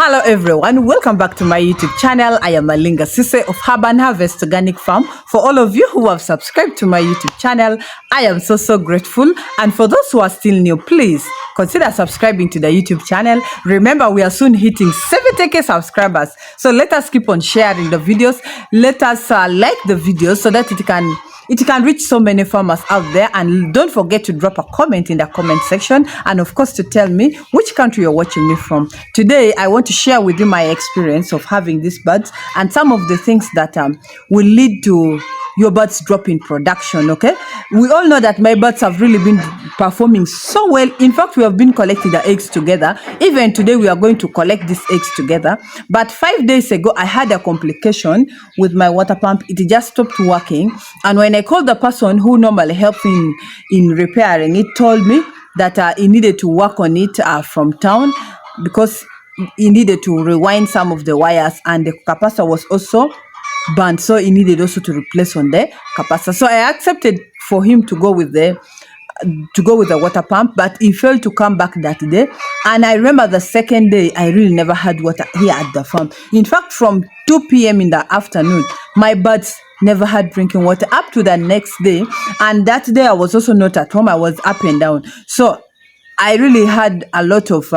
Hello everyone, welcome back to my YouTube channel. I am Malinga Sise of Herbal Harvest Organic Farm. For all of you who have subscribed to my YouTube channel, I am so grateful. And for those who are still new, please consider subscribing to the YouTube channel. Remember, we are soon hitting 70k subscribers. So let us keep on sharing the videos. Let us like the videos so that it can reach so many farmers out there. And don't forget to drop a comment in the comment section, and of course to tell me which country you're watching me from. Today I want to share with you my experience of having these birds and some of the things that will lead to your birds drop in production. Okay, we all know that my birds have really been performing so well. In fact, we have been collecting the eggs together. Even today we are going to collect these eggs together. But 5 days ago I had a complication with my water pump. It just stopped working, and when I called the person who normally helps in repairing it, told me that he needed to work on it from town, because he needed to rewind some of the wires, and the capacitor was also burnt, so he needed also to replace on the capacitor. So I accepted for him to go with the water pump, but he failed to come back that day. And I remember the second day I really never had water here at the farm. In fact, from 2 p.m. in the afternoon, my birds never had drinking water up to the next day. And that day I was also not at home. I was up and down, so I really had a lot of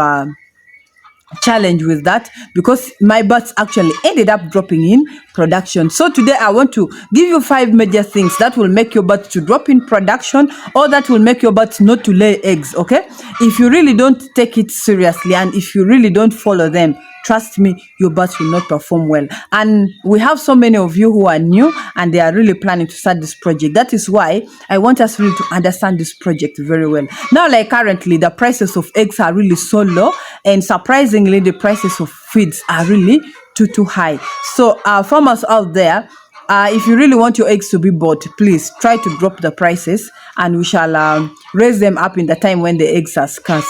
challenge with that, because my birds actually ended up dropping in production. So today I want to give you 5 major things that will make your birds to drop in production, or that will make your birds not to lay eggs. Okay, if you really don't take it seriously, and if you really don't follow them, trust me, your birds will not perform well. And we have so many of you who are new and they are really planning to start this project. That is why I want us really to understand this project very well. Now, like currently, the prices of eggs are really so low, and surprisingly, the prices of feeds are really too high. So farmers out there, if you really want your eggs to be bought, please try to drop the prices, and we shall raise them up in the time when the eggs are scarce.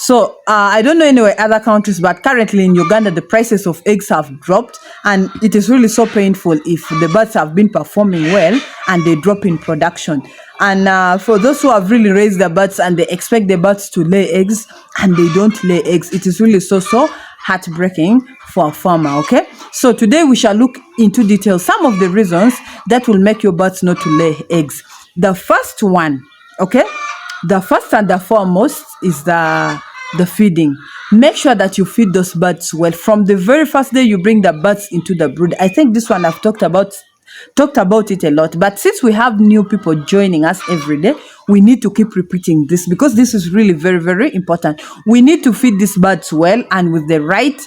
So I don't know anywhere other countries, but currently in Uganda the prices of eggs have dropped, and it is really so painful if the birds have been performing well and they drop in production. And for those who have really raised their birds and they expect the birds to lay eggs and they don't lay eggs, it is really so heartbreaking for a farmer. Okay, so today we shall look into detail some of the reasons that will make your birds not to lay eggs. The first one, okay, the first and the foremost is the feeding. Make sure that you feed those birds well from the very first day you bring the birds into the brood. I think this one I've talked about it a lot, but since we have new people joining us every day, we need to keep repeating this, because this is really very important. We need to feed these birds well, and with the right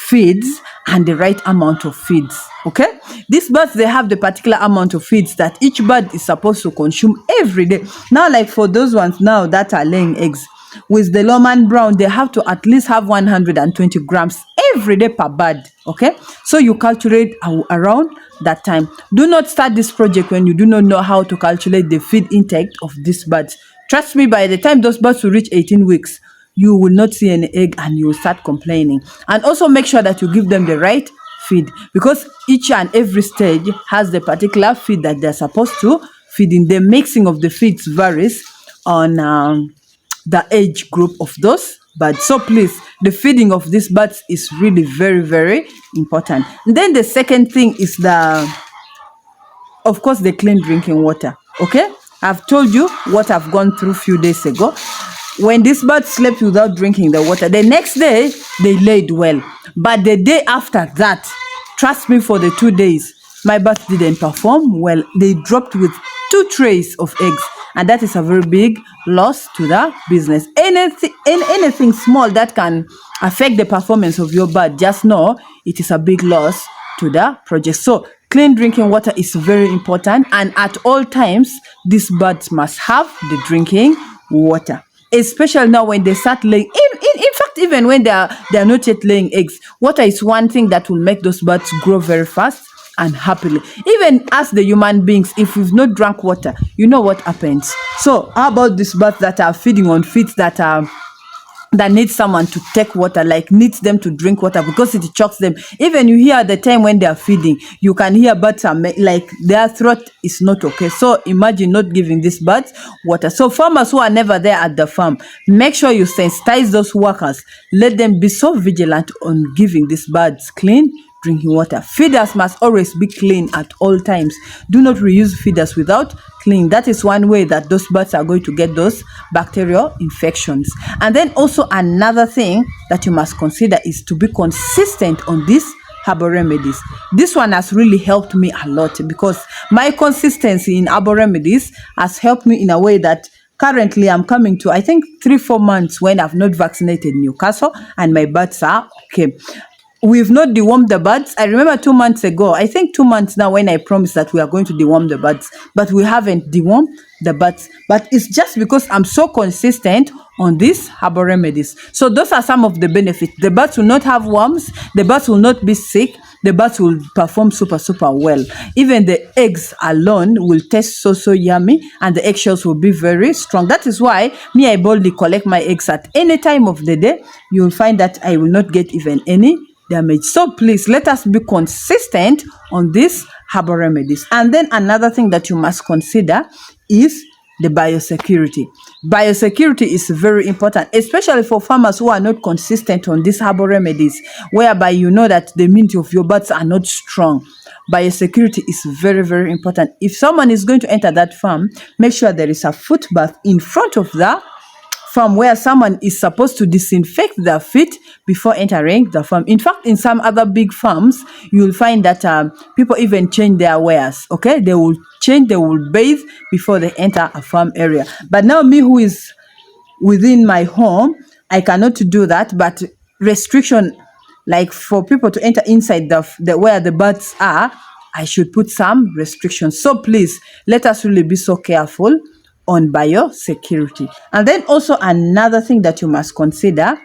feeds and the right amount of feeds. Okay, these birds, they have the particular amount of feeds that each bird is supposed to consume every day. Now, like for those ones now that are laying eggs, with the Lomond Brown, they have to at least have 120 grams every day per bird. Okay, so you calculate around that time. Do not start this project when you do not know how to calculate the feed intake of these birds. Trust me, by the time those birds will reach 18 weeks, you will not see any egg and you will start complaining. And also make sure that you give them the right feed, because each and every stage has the particular feed that they're supposed to feed in. The mixing of the feeds varies on the age group of those birds. So please, the feeding of these birds is really very important. And then the second thing is of course, the clean drinking water. Okay, I've told you what I've gone through a few days ago. When these birds slept without drinking the water, the next day they laid well, but the day after that, trust me, for the 2 days my birds didn't perform well. They dropped with 2 trays of eggs, and that is a very big loss to the business. Anything small that can affect the performance of your bird, just know it is a big loss to the project. So clean drinking water is very important, and at all times these birds must have the drinking water, especially now when they start laying. In fact, even when they are not yet laying eggs, water is one thing that will make those birds grow very fast and happily. Even as the human beings, if we've not drank water, you know what happens. So how about these birds that are feeding on feeds that are that needs someone to take water, like needs them to drink water because it chokes them. Even you hear at the time when they are feeding, you can hear birds are like their throat is not okay. So imagine not giving these birds water. So farmers who are never there at the farm, make sure you sensitize those workers. Let them be so vigilant on giving these birds clean drinking water. Feeders must always be clean at all times. Do not reuse feeders without clean. That is one way that those birds are going to get those bacterial infections. And then also another thing that you must consider is to be consistent on this herbal remedies. This one has really helped me a lot because my consistency in herbal remedies has helped me in a way that currently I'm coming to, I think, 3-4 months when I've not vaccinated Newcastle and my birds are okay. We've not dewormed the birds. I remember 2 months ago, I think 2 months now, when I promised that we are going to deworm the birds, but we haven't dewormed the birds. But it's just because I'm so consistent on these herbal remedies. So those are some of the benefits. The birds will not have worms. The birds will not be sick. The birds will perform super well. Even the eggs alone will taste so yummy, and the eggshells will be very strong. That is why me, I boldly collect my eggs at any time of the day. You will find that I will not get even any damage. So please let us be consistent on these herbal remedies. And then another thing that you must consider is the biosecurity. Biosecurity is very important, especially for farmers who are not consistent on these herbal remedies, whereby you know that the immunity of your birds are not strong. Biosecurity is very important. If someone is going to enter that farm, make sure there is a footbath in front of the farm where someone is supposed to disinfect their feet before entering the farm. In fact, in some other big farms, you'll find that people even change their wares. Okay, they will change, they will bathe before they enter a farm area. But now, me who is within my home, I cannot do that. But restriction, like for people to enter inside the where the birds are, I should put some restrictions. So please, let us really be so careful on biosecurity. And then also another thing that you must consider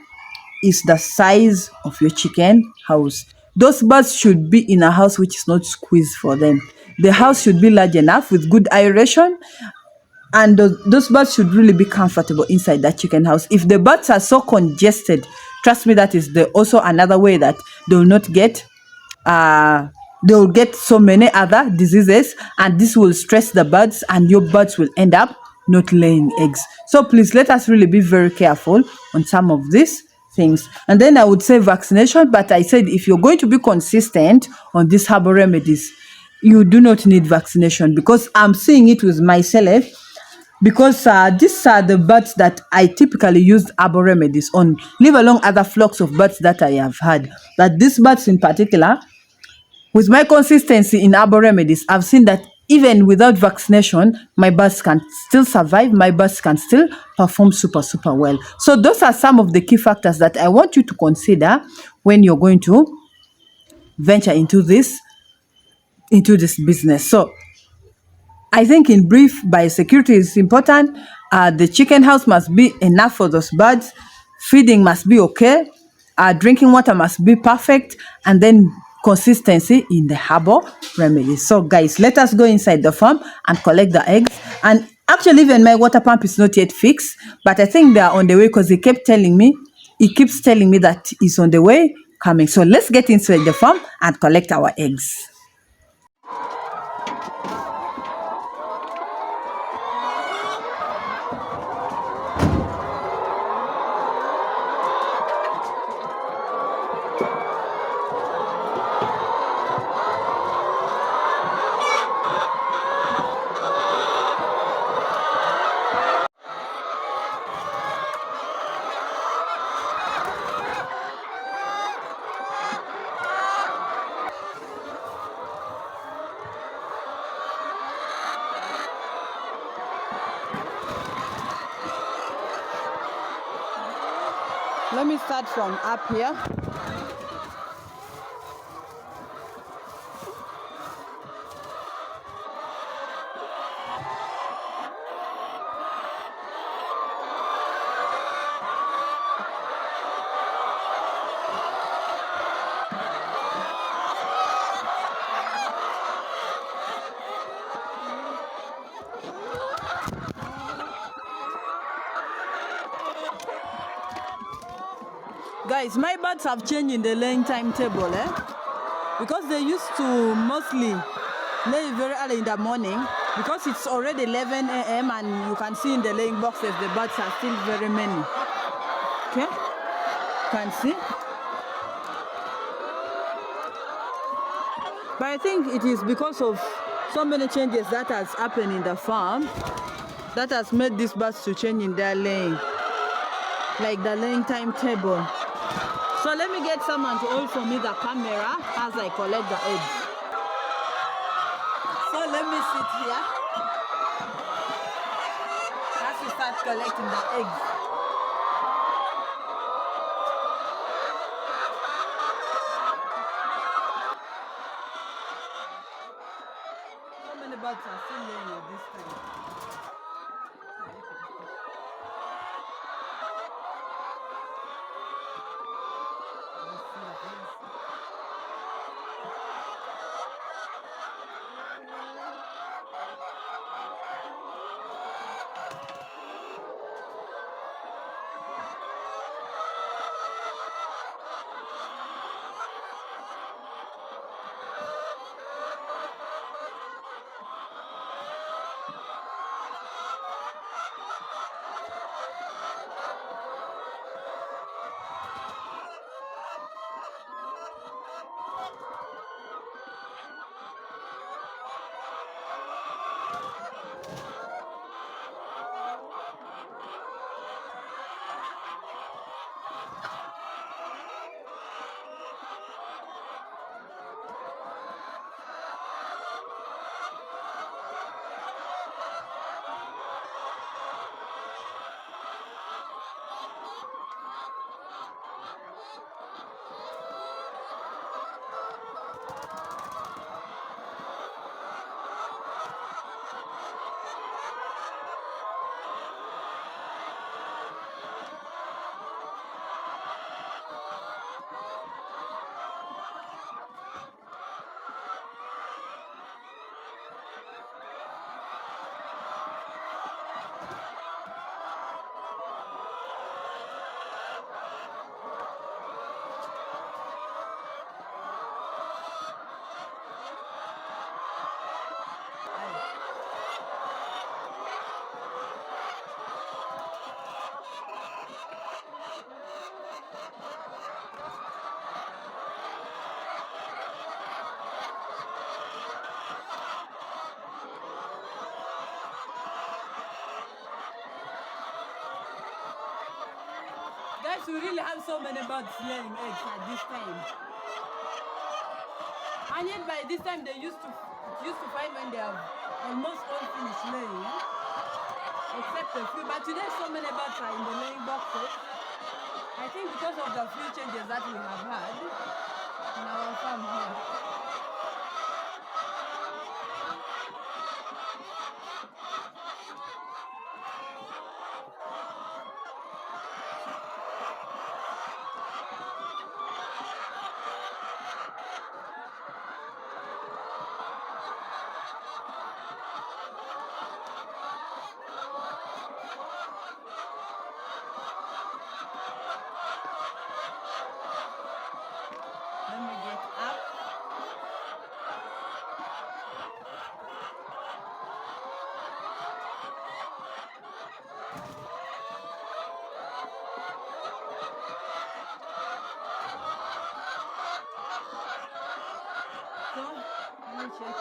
is the size of your chicken house. Those birds should be in a house which is not squeezed for them. The house should be large enough with good aeration, and those birds should really be comfortable inside that chicken house. If the birds are so congested, trust me, that is also another way that they will not get they will get so many other diseases, and this will stress the birds, and your birds will end up not laying eggs. So please let us really be very careful on some of these things. And then I would say vaccination, but I said if you're going to be consistent on these herbal remedies, you do not need vaccination, because I'm seeing it with myself. Because these are the birds that I typically use herbal remedies on, leave alone other flocks of birds that I have had. But these birds in particular, with my consistency in herbal remedies, I've seen that even without vaccination, my birds can still survive. My birds can still perform super well. So those are some of the key factors that I want you to consider when you're going to venture into this business. So I think in brief, biosecurity is important. The chicken house must be enough for those birds. Feeding must be okay. Drinking water must be perfect. And then consistency in the herbal remedies. So guys, let us go inside the farm and collect the eggs. And actually, even my water pump is not yet fixed, but I think they are on the way, because he keeps telling me that it's on the way coming. So let's get inside the farm and collect our eggs. Let me start from up here. Guys, my birds have changed in the laying timetable, because they used to mostly lay very early in the morning, because it's already 11 a.m. and you can see in the laying boxes the birds are still very many. Okay, you can see. But I think it is because of so many changes that has happened in the farm that has made these birds to change in their laying, like the laying timetable. So let me get someone to hold for me the camera as I collect the eggs. So let me sit here as we start collecting the eggs. So many birds are still laying at this time. Guys, we really have so many birds laying eggs at this time. And yet by this time they used to find when they have almost all finished laying, except a few. But today so many birds are in the laying boxes. I think because of the few changes that we have had in our farm here. Let me get up. So, let me check.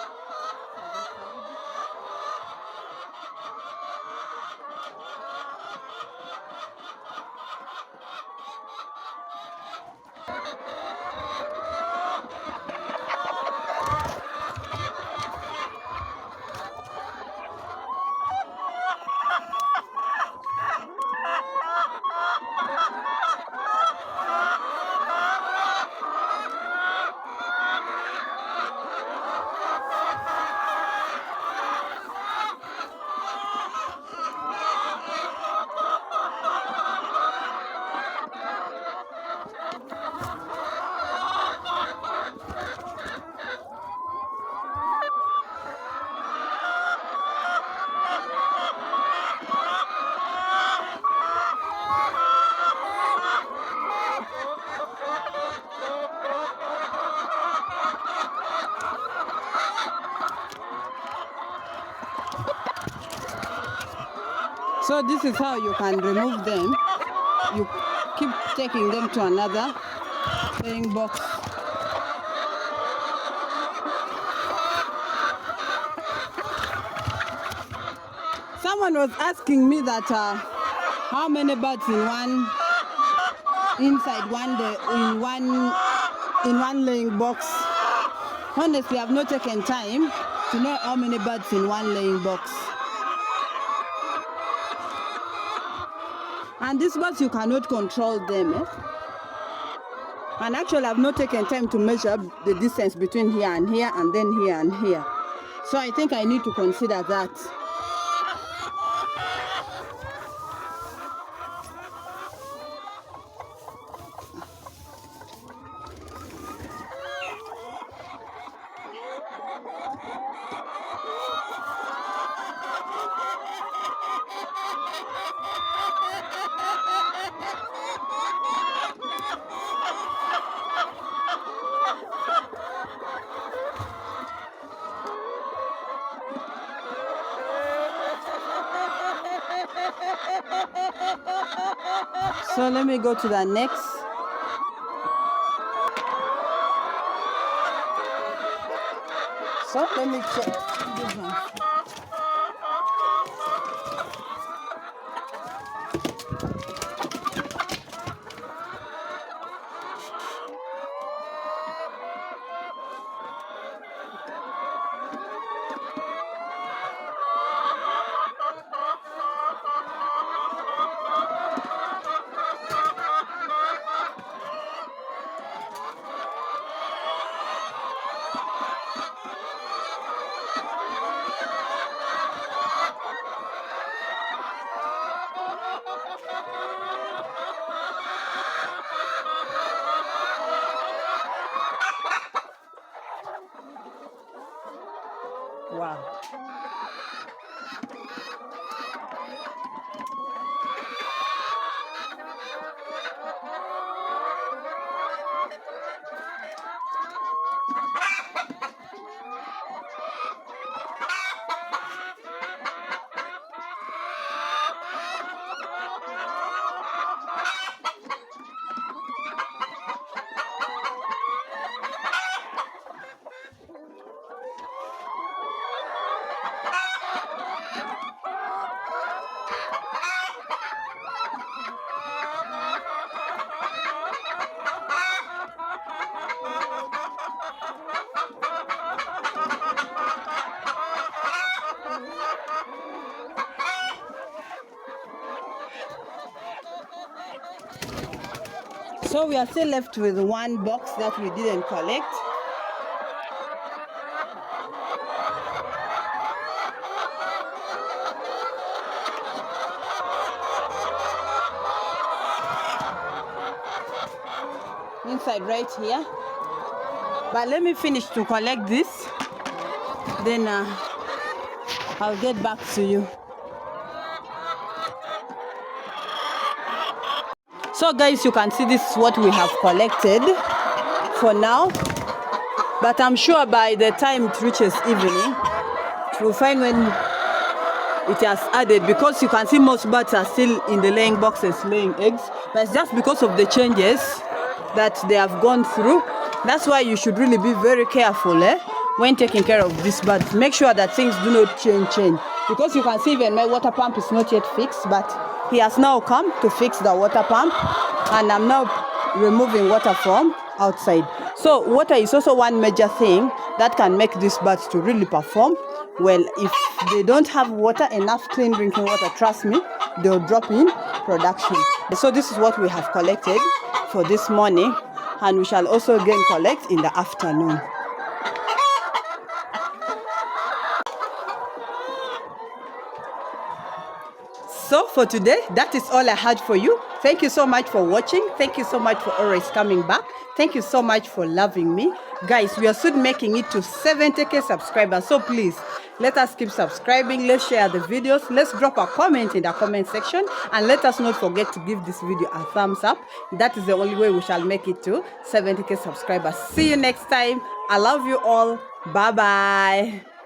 So this is how you can remove them. You keep taking them to another laying box. Someone was asking me that how many birds inside one laying box. Honestly, I've not taken time to know how many birds in one laying box. And these birds, you cannot control them. And actually, I've not taken time to measure the distance between here and here, and then here and here. So I think I need to consider that. So let me go to the next. So let me check this one. Wow. So we are still left with one box that we didn't collect. Inside right here. But let me finish to collect this. Then I'll get back to you. So guys, you can see this is what we have collected for now. But I'm sure by the time it reaches evening, we'll find when it has added, because you can see most birds are still in the laying boxes laying eggs. But it's just because of the changes that they have gone through. That's why you should really be very careful when taking care of these birds. Make sure that things do not change. Because you can see even my water pump is not yet fixed, but he has now come to fix the water pump, and I'm now removing water from outside. So water is also one major thing that can make these birds to really perform well. If they don't have water, enough clean drinking water, trust me, they'll drop in production. So this is what we have collected for this morning, and we shall also again collect in the afternoon. So for today, that is all I had for you. Thank you so much for watching. Thank you so much for always coming back. Thank you so much for loving me. Guys, we are soon making it to 70k subscribers. So please, let us keep subscribing. Let's share the videos. Let's drop a comment in the comment section. And let us not forget to give this video a thumbs up. That is the only way we shall make it to 70k subscribers. See you next time. I love you all. Bye-bye.